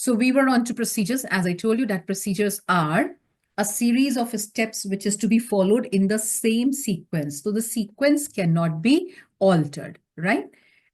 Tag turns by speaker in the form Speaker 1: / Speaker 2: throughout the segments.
Speaker 1: So we were on to procedures. As I told you, that procedures are a series of steps which is to be followed in the same sequence. So the sequence cannot be altered, right?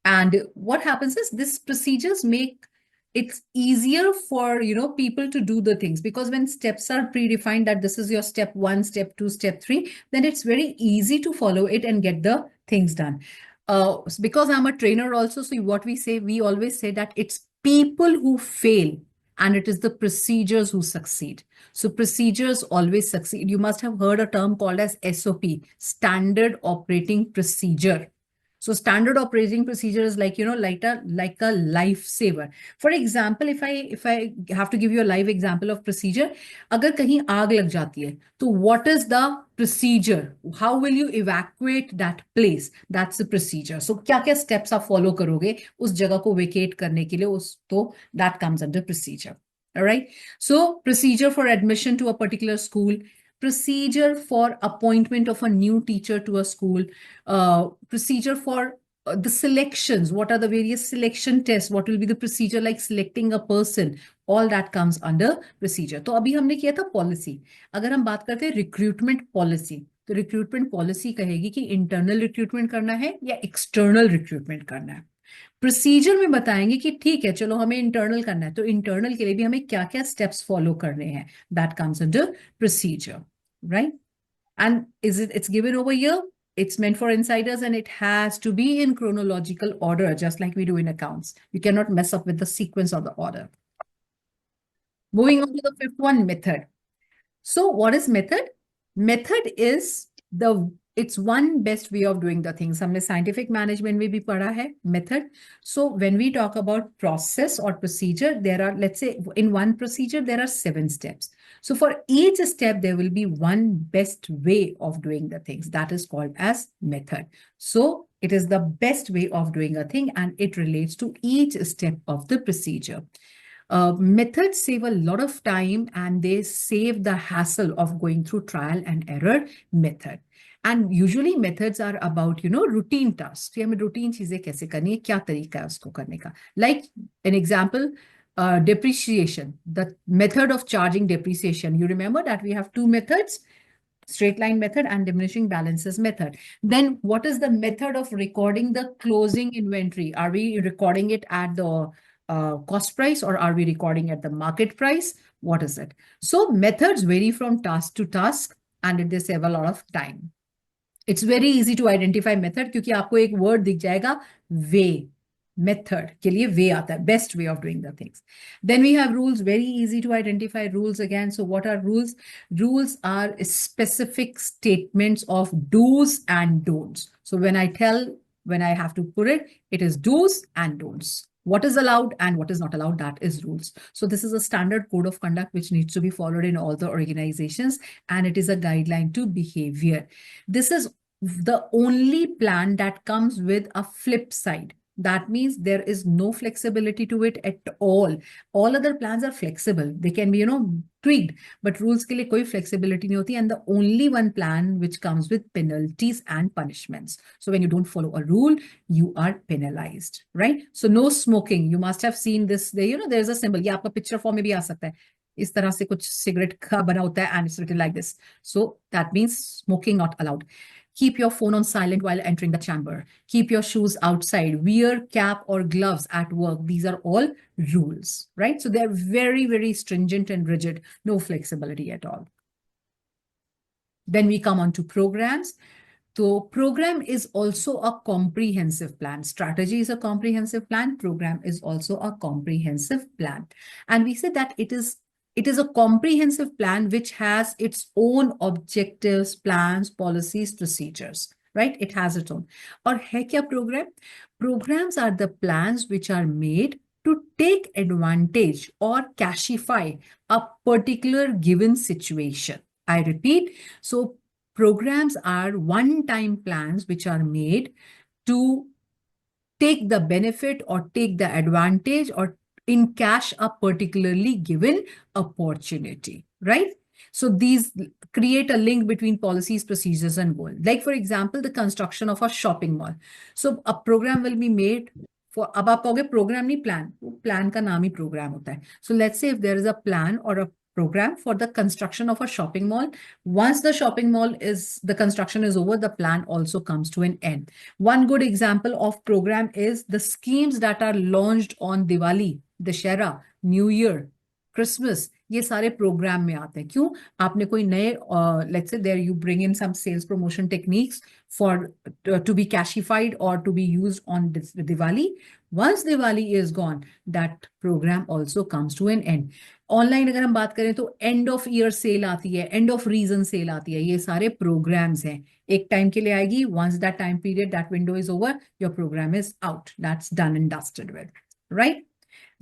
Speaker 1: And what happens is these procedures make it's easier for people to do the things, because when steps are predefined that this is your step 1, step 2, step 3, then it's very easy to follow it and get the things done. Because I'm a trainer also, so what we always say that it's people who fail and it is the procedures who succeed. So procedures always succeed. You must have heard a term called as SOP, standard operating procedure. So standard operating procedure is like like a lifesaver. For example, if I have to give you a live example of procedure, अगर कहीं आग लग जाती है, तो what is the procedure? How will you evacuate that place? That's the procedure. So क्या क्या steps आप follow करोगे उस जगह को vacate करने के लिए, उस तो that comes under procedure. All right. So procedure for admission to a particular school, procedure for appointment of a new teacher to a school, procedure for the selections, what are the various selection tests, what will be the procedure like selecting a person, all that comes under procedure. तो अभी हमने किया था policy. अगर हम बात करते हैं recruitment policy, तो recruitment policy कहेगी कि internal recruitment करना है या external recruitment करना है. प्रोसीजर में बताएंगे कि ठीक है चलो हमें इंटरनल करना है, तो इंटरनल के लिए भी हमें क्या क्या स्टेप्स फॉलो करने हैं. That comes under procedure, right? And it's given over here. It's meant for insiders and it has to be in chronological order, just like we do in accounts. You cannot mess up with the sequence or the order. Moving on to the fifth one, method. So what is method? Method is it's one best way of doing the things. हमने scientific management में भी पढ़ा है method. So when we talk about process or procedure, there are, let's say in one procedure, there are 7 steps. So for each step, there will be one best way of doing the things. That is called as method. So it is the best way of doing a thing and it relates to each step of the procedure. Methods save a lot of time and they save the hassle of going through trial and error method. And usually methods are about, routine tasks. कि हमें routine चीजें कैसे करनी है, क्या तरीका है उसको करने का. Like an example, depreciation, the method of charging depreciation. You remember that we have 2 methods, straight line method and diminishing balances method. Then what is the method of recording the closing inventory? Are we recording it at the cost price or are we recording at the market price? What is it? So methods vary from task to task and they save a lot of time. It's very easy to identify method क्योंकि आपको एक word दिख जाएगा, way. Method के लिए way आता है, best way of doing the things. Then we have rules, very easy to identify rules again. So what are rules? Rules are specific statements of do's and don'ts. So when I have to put it, it is do's and don'ts. What is allowed and what is not allowed, that is rules. So this is a standard code of conduct which needs to be followed in all the organizations and it is a guideline to behavior. This is the only plan that comes with a flip side. That means there is no flexibility to it at all. All other plans are flexible. They can be, tweaked, but rules के लिए कोई flexibility नहीं होती. And the only one plan which comes with penalties and punishments. So when you don't follow a rule, you are penalized, right? So no smoking. You must have seen this. There's a symbol. ये आपका picture form में भी आ सकता है. इस तरह से कुछ cigarette का बना होता है and it's written like this. So that means smoking not allowed. Keep your phone on silent while entering the chamber. Keep your shoes outside. Wear cap or gloves at work. These are all rules, right? So they're very, very stringent and rigid. No flexibility at all. Then we come on to programs. So program is also a comprehensive plan. Strategy is a comprehensive plan. Program is also a comprehensive plan. And we said that it is a comprehensive plan which has its own objectives, plans, policies, procedures, right? It has its own. Or hai kya program? Programs are the plans which are made to take advantage or cashify a particular given situation. I repeat, so programs are one-time plans which are made to take the benefit or take the advantage or in cash a particularly given opportunity, right? So these create a link between policies, procedures, and goal. Like for example, the construction of a shopping mall. So a program will be made अब आप कहोगे programme नहीं plan, plan का नाम ही programme होता है. So let's say if there is a plan or a program for the construction of a shopping mall, once the shopping mall is, the construction is over, the plan also comes to an end. One good example of program is the schemes that are launched on Diwali, Dashera, New Year, Christmas. ये सारे programme में आते हैं. क्यों? आपने कोई नए, let's say there you bring in some sales promotion techniques for to be cashified or to be used on Diwali. Once Diwali is gone, that program also comes to an end. Online अगर हम बात करें तो end of year cell आती है, end of reason cell आती है. ये सारे प्रोग्राम्स हैं. एक टाइम के लिए आएगी. Once that time period, that window is over, your program is out. That's done and dusted with. Right?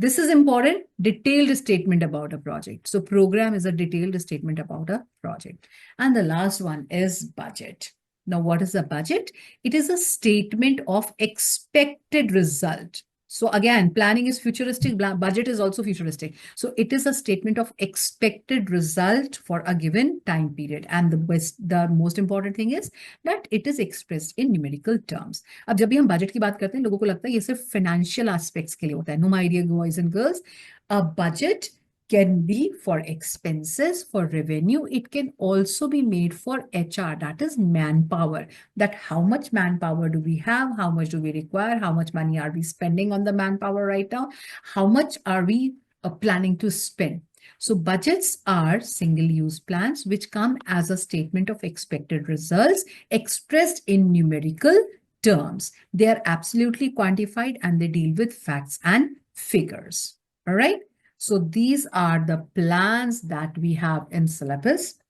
Speaker 1: This is important, detailed statement about a project. So program is a detailed statement about a project. And the last one is budget. Now, what is a budget? It is a statement of expected result. So again, planning is futuristic, budget is also futuristic. So it is a statement of expected result for a given time period. And the most important thing is that it is expressed in numerical terms. अब जब भी हम budget की बात करते हैं, लोगों को लगता है ये सिर्फ फाइनेंशियल एस्पेक्ट्स के लिए होता है. No, my dear boys and girls, a budget can be for expenses, for revenue. It can also be made for HR, that is manpower. That how much manpower do we have? How much do we require? How much money are we spending on the manpower right now? How much are we planning to spend? So budgets are single-use plans which come as a statement of expected results expressed in numerical terms. They are absolutely quantified and they deal with facts and figures. All right. So these are the plans that we have in syllabus.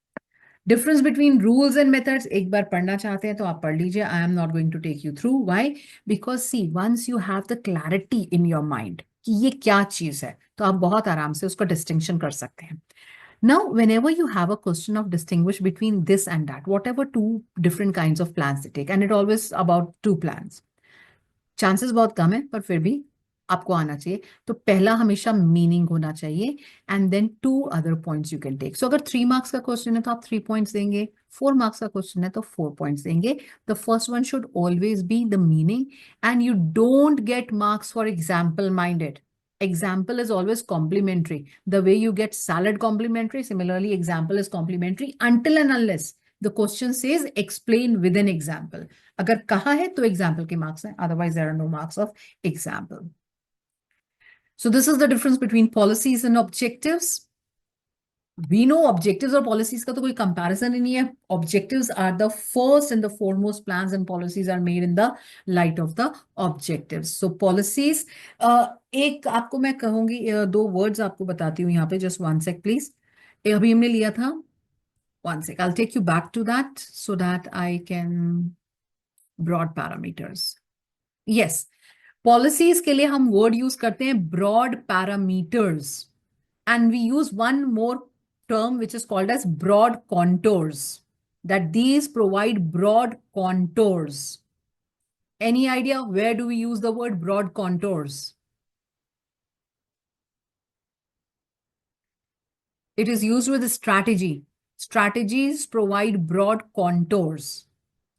Speaker 1: Difference between rules and methods, एक बार पढ़ना चाहते हैं तो आप पढ़ लीजिए. I am not going to take you through. Why? Because see, once you have the clarity in your mind कि ये क्या चीज है, तो आप बहुत आराम से उसको डिस्टिंक्शन कर सकते हैं. Now, whenever you have a question of distinguish between this and that, whatever two different kinds of plans they take, and it always about two plans. Chances बहुत कम है पर फिर भी आपको आना चाहिए. तो पहला हमेशा मीनिंग होना चाहिए and then 2 other points you can take. So अगर 3 मार्क्स का क्वेश्चन है तो आप 3 पॉइंट्स देंगे. 4 मार्क्स का क्वेश्चन है तो 4 पॉइंट्स देंगे. The first one should always be the meaning and you don't get marks for example minded. Example is always complementary. The way you get salad complimentary, similarly, example is complementary until and unless the question says explain with an example. अगर कहा है तो example के marks हैं, otherwise there are no marks of example. So this is the difference between policies and objectives. We know objectives और policies का तो कोई comparison ही नहीं है. Objectives are the first and the foremost. Plans and policies are made in the light of the objectives. So policies, एक आपको मैं कहूंगी, 2 words आपको बताती हूँ यहाँ पे. Just one sec please. अभी हमने लिया था. One sec. I'll take you back to that so that I can broad parameters. Yes. Policies के लिए हम word use करते हैं broad parameters. And we use one more term which is called as broad contours. That these provide broad contours. Any idea where do we use the word broad contours? It is used with strategy. Strategies provide broad contours.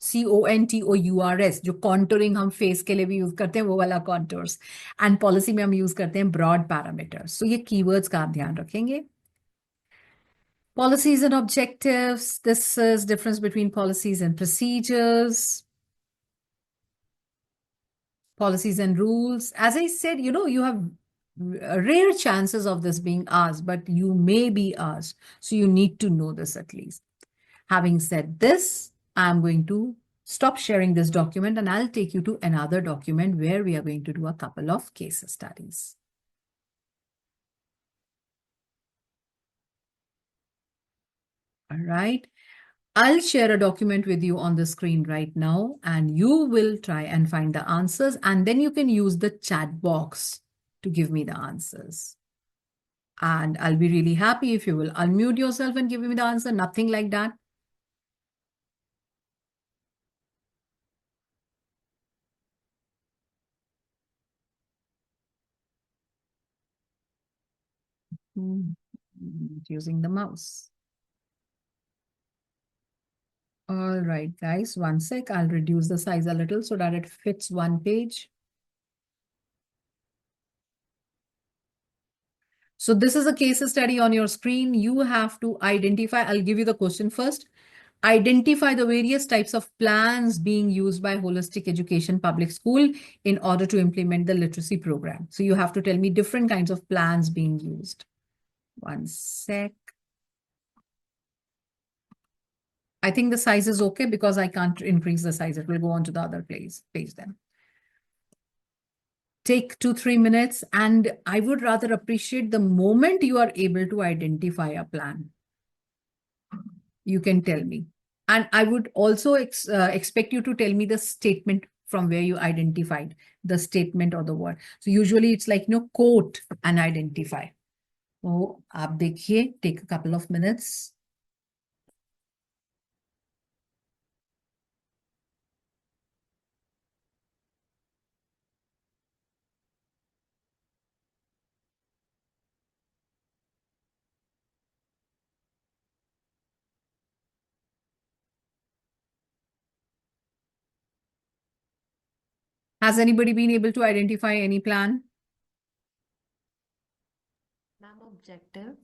Speaker 1: CONTOURS, जो contouring हम face के लिए भी use करते हैं, वो वाला contours. And policy में हम use करते हैं broad parameters. So ये keywords का आप ध्यान रखेंगे. Policies and objectives. This is difference between policies and procedures. Policies and rules. As I said, you have rare chances of this being asked, but you may be asked. So you need to know this at least. Having said this, I'm going to stop sharing this document and I'll take you to another document where we are going to do a couple of case studies. All right. I'll share a document with you on the screen right now, and you will try and find the answers, and then you can use the chat box to give me the answers. And I'll be really happy if you will unmute yourself and give me the answer. Nothing like that. Using the mouse. All right, guys, one sec. I'll reduce the size a little so that it fits one page. So this is a case study on your screen. You have to identify, I'll give you the question first. Identify the various types of plans being used by Holistic Education Public School in order to implement the literacy program. So you have to tell me different kinds of plans being used. One sec. I think the size is okay because I can't increase the size. It will go on to the other page then. Take 2-3 minutes, and I would rather appreciate the moment you are able to identify a plan. You can tell me. And I would also expect you to tell me the statement from where you identified the statement or the word. So usually it's like, quote and identify. So, aap dekhiye, take a couple of minutes. Has anybody been able to identify any plan?
Speaker 2: Ma'am, objective.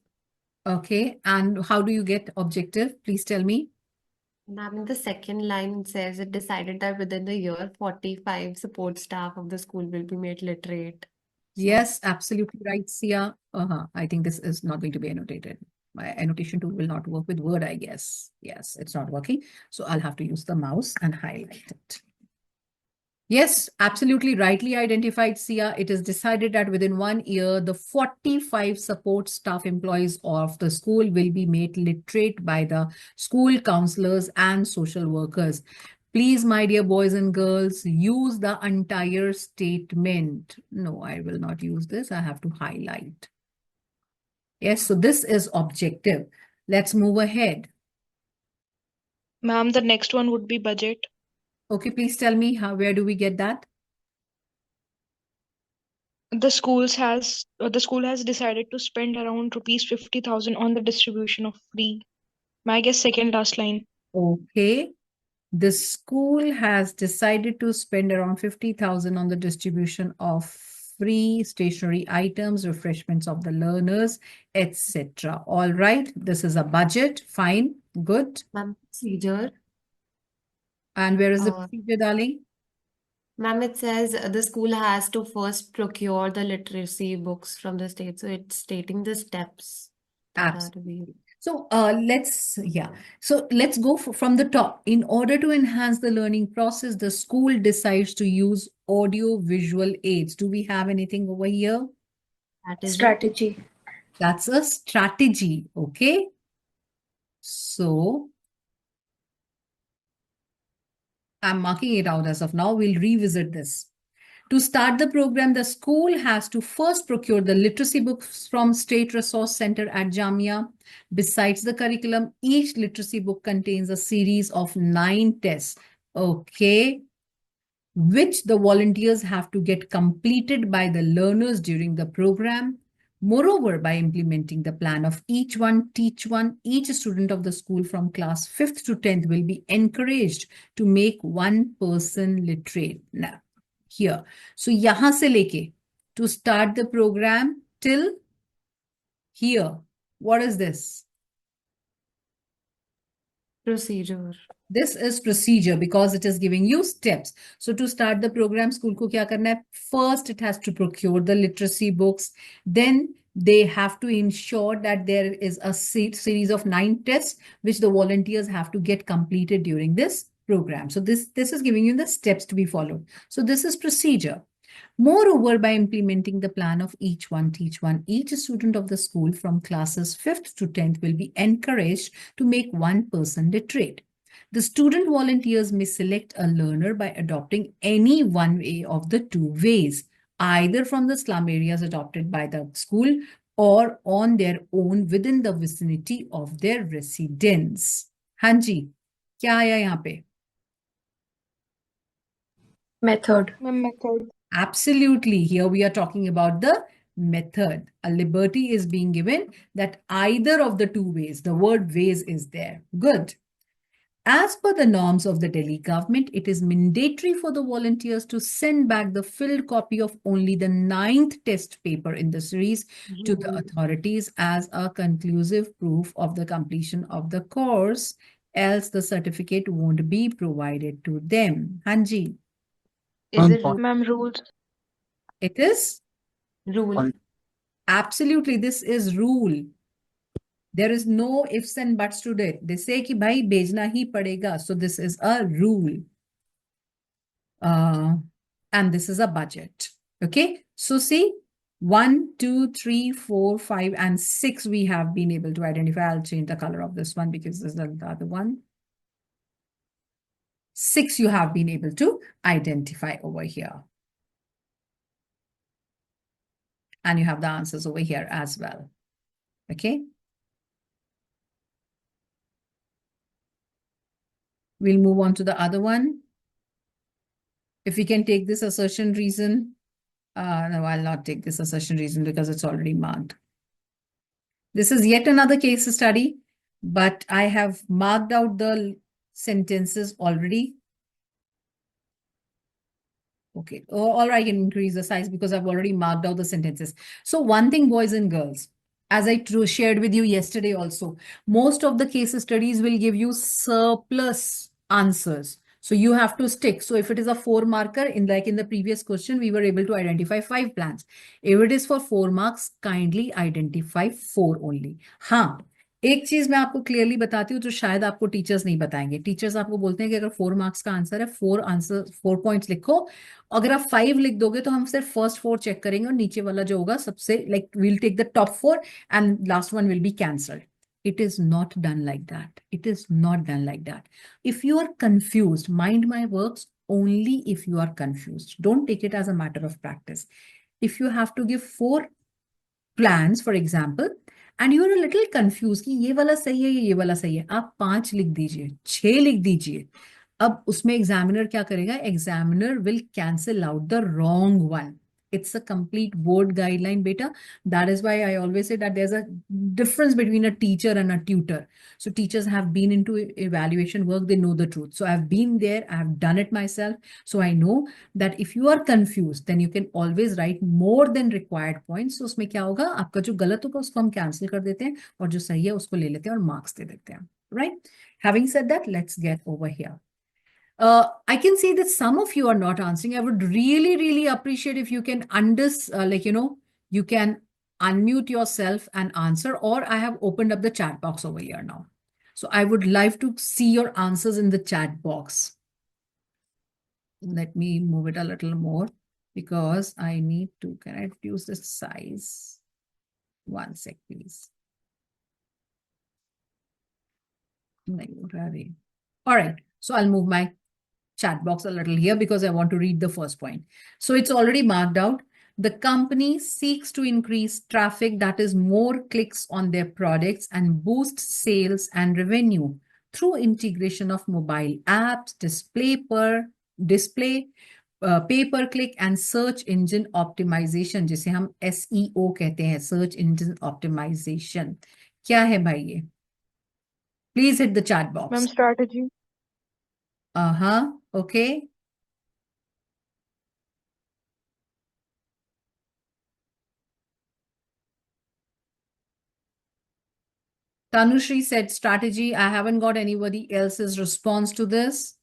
Speaker 1: Okay. And how do you get objective? Please tell me.
Speaker 2: Ma'am, in the second line it says it decided that within the year, 45 support staff of the school will be made literate. So,
Speaker 1: Yes, absolutely right, Sia. I think this is not going to be annotated. My annotation tool will not work with Word, I guess. Yes, it's not working. So I'll have to use the mouse and highlight it. Yes, absolutely rightly identified, Sia. It is decided that within 1 year, the 45 support staff employees of the school will be made literate by the school counselors and social workers. Please, my dear boys and girls, use the entire statement. No, I will not use this. I have to highlight. Yes, so this is objective. Let's move ahead.
Speaker 3: Ma'am, the next one would be budget.
Speaker 1: Okay, please tell me where do we get that?
Speaker 3: The school has decided to spend around rupees 50,000 on the distribution of free. I guess second last line.
Speaker 1: Okay. The school has decided to spend around 50,000 on the distribution of free stationery items, refreshments of the learners, etc. All right, this is a budget. Fine, good.
Speaker 2: ma'am, procedure.
Speaker 1: And where is the
Speaker 2: Uh,
Speaker 1: procedure, darling?
Speaker 2: Ma'am, it says the school has to first procure the literacy books from the state. So it's stating the steps that are to be.
Speaker 1: So let's go from the top. In order to enhance the learning process, the school decides to use audio visual aids. Do we have anything over here?
Speaker 4: Strategy.
Speaker 1: That's a strategy, okay? So I'm marking it out as of now. We'll revisit this. To start the program, the school has to first procure the literacy books from State Resource Center at Jamia. Besides the curriculum, each literacy book contains a series of 9 tests, okay, which the volunteers have to get completed by the learners during the program. Moreover, by implementing the plan of each one, teach one, each student of the school from class 5th to 10th will be encouraged to make one person literate. Now, here. So, yahan se leke, to start the program till here. What is this?
Speaker 2: Procedure.
Speaker 1: This is procedure because it is giving you steps. So to start the program, school ko kya karna hai? First, it has to procure the literacy books. Then they have to ensure that there is a series of 9 tests, which the volunteers have to get completed during this program. So this is giving you the steps to be followed. So this is procedure. Moreover, by implementing the plan of each one, teach one, each student of the school from classes 5th to 10th will be encouraged to make one person literate. The student volunteers may select a learner by adopting any one way of the 2 ways, either from the slum areas adopted by the school or on their own within the vicinity of their residence. Hanji, kya aaya yahan pe?
Speaker 4: Method.
Speaker 3: Method.
Speaker 1: Absolutely. Here we are talking about the method. A liberty is being given that either of the 2 ways, the word ways is there. Good. As per the norms of the Delhi government, it is mandatory for the volunteers to send back the filled copy of only the 9th test paper in the series to the authorities as a conclusive proof of the completion of the course, else the certificate won't be provided to them. Hanji,
Speaker 2: Is
Speaker 5: On
Speaker 2: it
Speaker 5: point.
Speaker 3: Ma'am, rules.
Speaker 1: it is
Speaker 2: rule?
Speaker 1: absolutely, this is rule. There is no ifs and buts to it. They say कि भाई भेजना ही पड़ेगा. So this is a rule. And this is a budget. Okay. So see, 1, 2, 3, 4, 5, and 6 we have been able to identify. I'll change the color of this one because this is the other one. 6 you have been able to identify over here. And you have the answers over here as well. Okay. We'll move on to the other one. If we can take this assertion reason, no, I'll not take this assertion reason because it's already marked. This is yet another case study, but I have marked out the sentences already. Okay, or I can increase the size because I've already marked out the sentences. So one thing, boys and girls, as I shared with you yesterday also, most of the case studies will give you surplus answers. So you have to stick. So if it is a 4 marker, in like in the previous question, we were able to identify 5 plans. If it is for 4 marks, kindly identify 4 only. हाँ, एक चीज मैं आपको clearly बताती हूँ जो शायद आपको टीचर्स नहीं बताएंगे. टीचर्स आपको बोलते हैं कि अगर 4 मार्क्स का आंसर है, 4 पॉइंट्स लिखो. अगर आप 5 लिख दोगे तो हम सिर्फ फर्स्ट 4 चेक करेंगे और नीचे वाला जो होगा सबसे like we'll take the top 4 and last one will be cancelled. It is not done like that. It is not done like that. If you are confused, mind my words, only if you are confused. Don't take it as a matter of practice. If you have to give 4 plans, for example, and you are a little confused कि ये वाला सही है ये वाला सही है, आप 5 लिख दीजिए, 6 लिख दीजिए. अब उसमें एग्जामिनर क्या करेगा? Examiner will cancel out the wrong one. It's a complete board guideline, beta. That is why I always say that there's a difference between a teacher and a tutor. So teachers have been into evaluation work, they know the truth. So I've been there, I've done it myself. So I know that if you are confused, then you can always write more than required points. So उसमें क्या होगा? आपका जो गलत होगा उसको हम cancel कर देते हैं और जो सही है उसको ले लेते हैं और marks दे देते हैं. Right? Having said that, let's get over here. I can see that some of you are not answering. I would really, really appreciate if you can you can unmute yourself and answer, or I have opened up the chat box over here now. So I would like to see your answers in the chat box. Let me move it a little more because I need to, can I reduce the size? One sec, please. All right, so I'll move my chat box a little here because I want to read the first point. So it's already marked out. The company seeks to increase traffic, that is more clicks on their products, and boost sales and revenue through integration of mobile apps, display, pay-per-click and search engine optimization, जिसे हम SEO कहते हैं, search engine optimization. क्या है भाई ये? Please hit the chat box.
Speaker 3: Ma'am, strategy.
Speaker 1: Okay. Tanushri said strategy. I haven't got anybody else's response to this.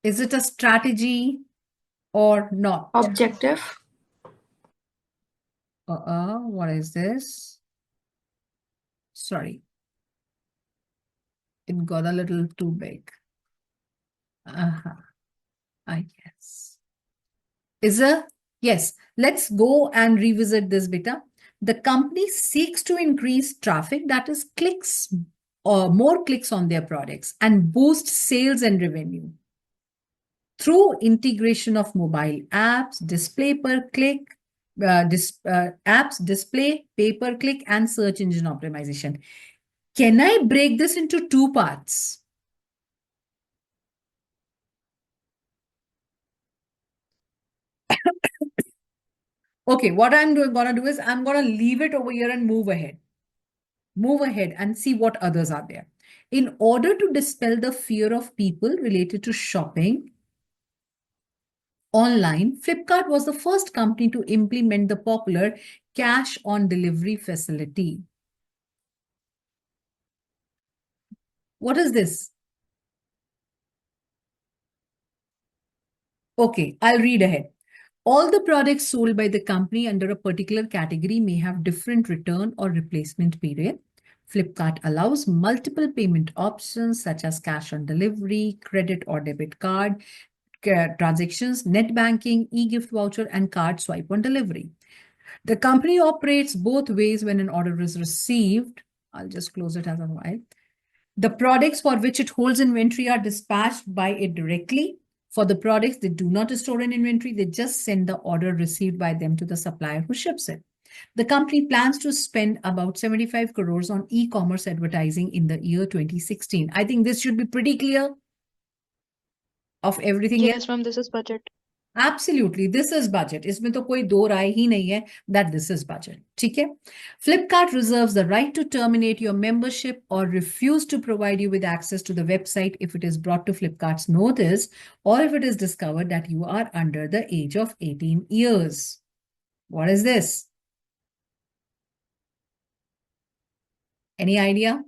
Speaker 1: Is it a strategy or not?
Speaker 4: Objective.
Speaker 1: What is this? Sorry. It got a little too big. I guess. Yes, let's go and revisit this beta. The company seeks to increase traffic, that is clicks or more clicks on their products, and boost sales and revenue through integration of mobile apps, display per click, apps, display, pay-per-click, and search engine optimization. Can I break this into 2 parts? Okay, what I'm gonna do is I'm gonna leave it over here and move ahead. Move ahead and see what others are there. In order to dispel the fear of people related to shopping online, Flipkart was the first company to implement the popular cash on delivery facility. What is this? Okay, I'll read ahead. All the products sold by the company under a particular category may have different return or replacement period. Flipkart allows multiple payment options such as cash on delivery, credit or debit card, transactions, net banking, e-gift voucher, and card swipe on delivery. The company operates both ways when an order is received. I'll just close it as a while. The products for which it holds inventory are dispatched by it directly. For the products they do not store an inventory, they just send the order received by them to the supplier who ships it. The company plans to spend about 75 crores on e-commerce advertising in the year 2016. I think this should be pretty clear of everything else.
Speaker 3: Yes, ma'am, this is budget.
Speaker 1: Absolutely, this is budget. इसमें तो कोई दो राय ही नहीं है that this is budget. ठीक है? Flipkart reserves the right to terminate your membership or refuse to provide you with access to the website if it is brought to Flipkart's notice or if it is discovered that you are under the age of 18 years. What is this? Any idea?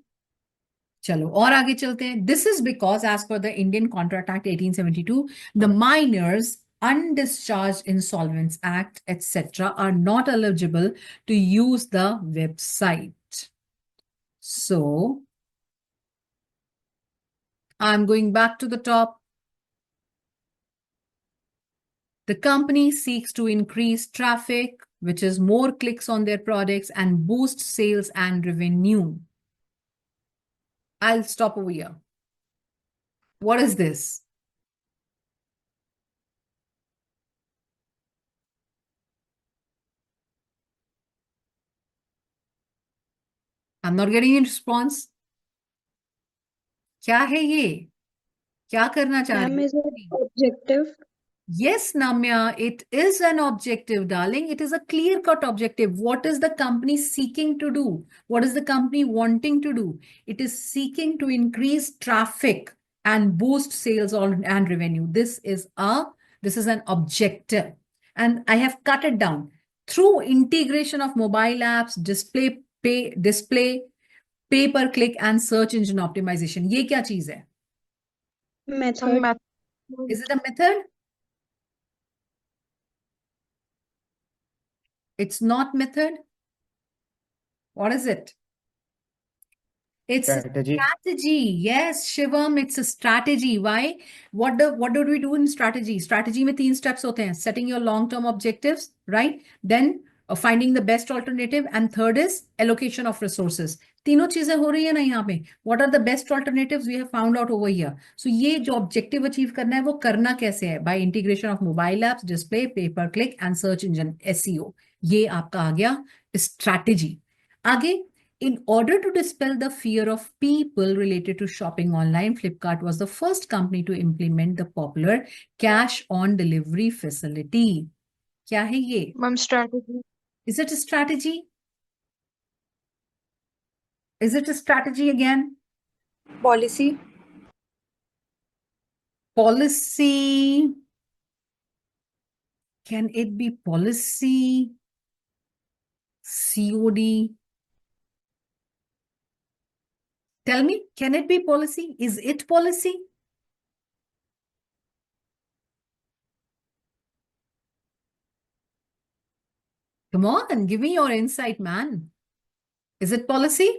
Speaker 1: चलो और आगे चलते हैं. This is because as per the Indian Contract Act 1872, the minors, undischarged insolvents act, etc. are not eligible to use the website. So I'm going back to the top. The company seeks to increase traffic, which is more clicks on their products and boost sales and revenue. I'll stop over here. What is this? I'm not getting a response. क्या है ये? क्या करना चाह
Speaker 4: Ma'am,
Speaker 1: रही
Speaker 4: is it
Speaker 1: हो?
Speaker 4: objective?
Speaker 1: Yes, Namya, it is an objective, darling. It is a clear-cut objective. What is the company seeking to do? What is the company wanting to do? It is seeking to increase traffic and boost sales and revenue. This is an objective. And I have cut it down. Through integration of mobile apps, display, pay-per-click, and search engine optimization. ये क्या चीज है?
Speaker 4: Method.
Speaker 1: Is it a method? It's not method. What is it? It's
Speaker 5: Strategy.
Speaker 1: a strategy. Yes, Shivam, it's a strategy. Why? What do we do in strategy? Strategy में 3 steps होते हैं. Setting your long-term objectives, right? Then finding the best alternative, and third is allocation of resources. तीनों चीजें हो रही है ना यहाँ पे. What are the best alternatives we have found out over here? So ये जो objective achieve करना है वो करना कैसे है? By integration of mobile apps, display, pay-per-click, and search engine SEO. ये आपका आ गया strategy. आगे, in order to dispel the fear of people related to shopping online, Flipkart was the first company to implement the popular cash on delivery facility. क्या है ये?
Speaker 3: Ma'am, strategy.
Speaker 1: Is it a strategy? Is it a strategy again?
Speaker 4: Policy.
Speaker 1: Policy. Can it be policy? COD? Tell me, can it be policy? Is it policy? Come on, give me your insight, man. Is it policy?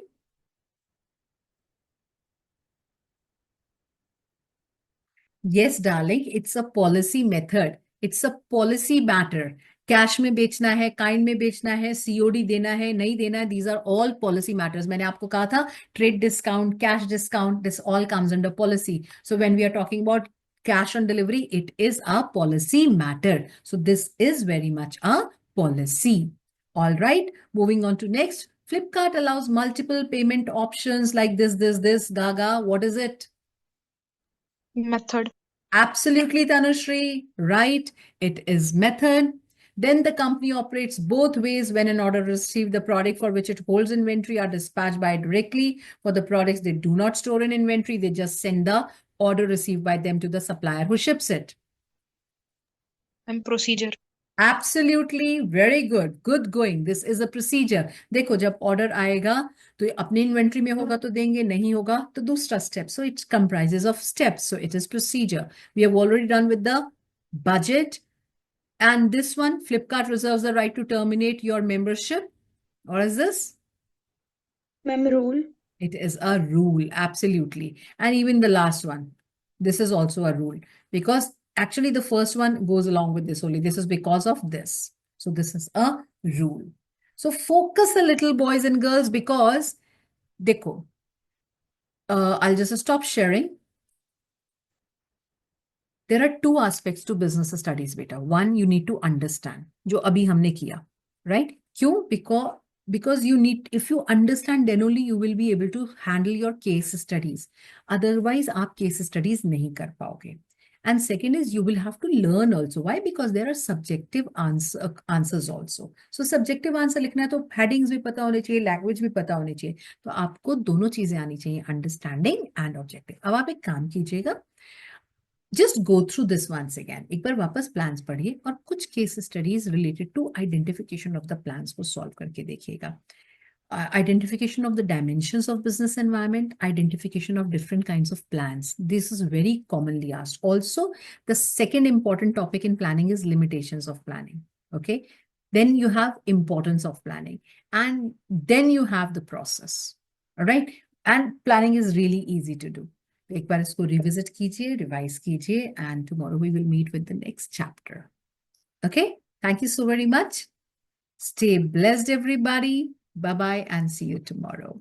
Speaker 1: Yes, darling, it's a policy method. It's a policy matter. Cash में बेचना है, kind में बेचना है, COD देना है, नहीं देना है, these are all policy matters. मैंने आपको कहा था trade discount, cash discount, this all comes under policy. So when we are talking about cash on delivery, it is a policy matter. So this is very much a policy. All right, moving on to next. Flipkart allows multiple payment options like this, Gaga. What is it?
Speaker 3: Method.
Speaker 1: Absolutely, Tanushree. Right. It is method. Then the company operates both ways. When an order received, the product for which it holds inventory are dispatched by it directly. For the products they do not store in inventory, they just send the order received by them to the supplier who ships it.
Speaker 3: And procedure.
Speaker 1: Absolutely, very good. Good going. This is a procedure. देखो जब order आएगा तो अपने inventory में होगा तो देंगे, नहीं होगा तो दूसरा step. So it comprises of steps. So it is procedure. We have already done with the budget. And this one, Flipkart reserves the right to terminate your membership. What is this?
Speaker 4: Ma'am, rule.
Speaker 1: It is a rule, absolutely. And even the last one, this is also a rule because actually the first one goes along with this only. This is because of this. So this is a rule. So focus a little, boys and girls, because dekho, I'll just stop sharing. There are two aspects to business studies, beta. One, you need to understand, जो अभी हमने किया, right? क्यों? Because you need, if you understand, then only you will be able to handle your case studies. Otherwise, आप case studies नहीं कर पाओगे. And second is you will have to learn also. Why? Because there are subjective answers also. So subjective answer लिखना है तो headings भी पता होने चाहिए, language भी पता होने चाहिए. तो आपको दोनों चीजें आनी चाहिए, understanding and objective. अब आप एक काम कीजिएगा. Just go through this once again. एक बार वापस plans पढ़िए और कुछ case studies related to identification of the plans को solve करके देखिएगा. Identification of the dimensions of business environment, identification of different kinds of plans. This is very commonly asked. Also, the second important topic in planning is limitations of planning. Okay. Then you have importance of planning, and then you have the process. All right. And planning is really easy to do. एक बार इसको revisit कीजिए, revise कीजिए, and tomorrow we will meet with the next chapter. Okay. Thank you so very much. Stay blessed, everybody. Bye-bye and see you tomorrow.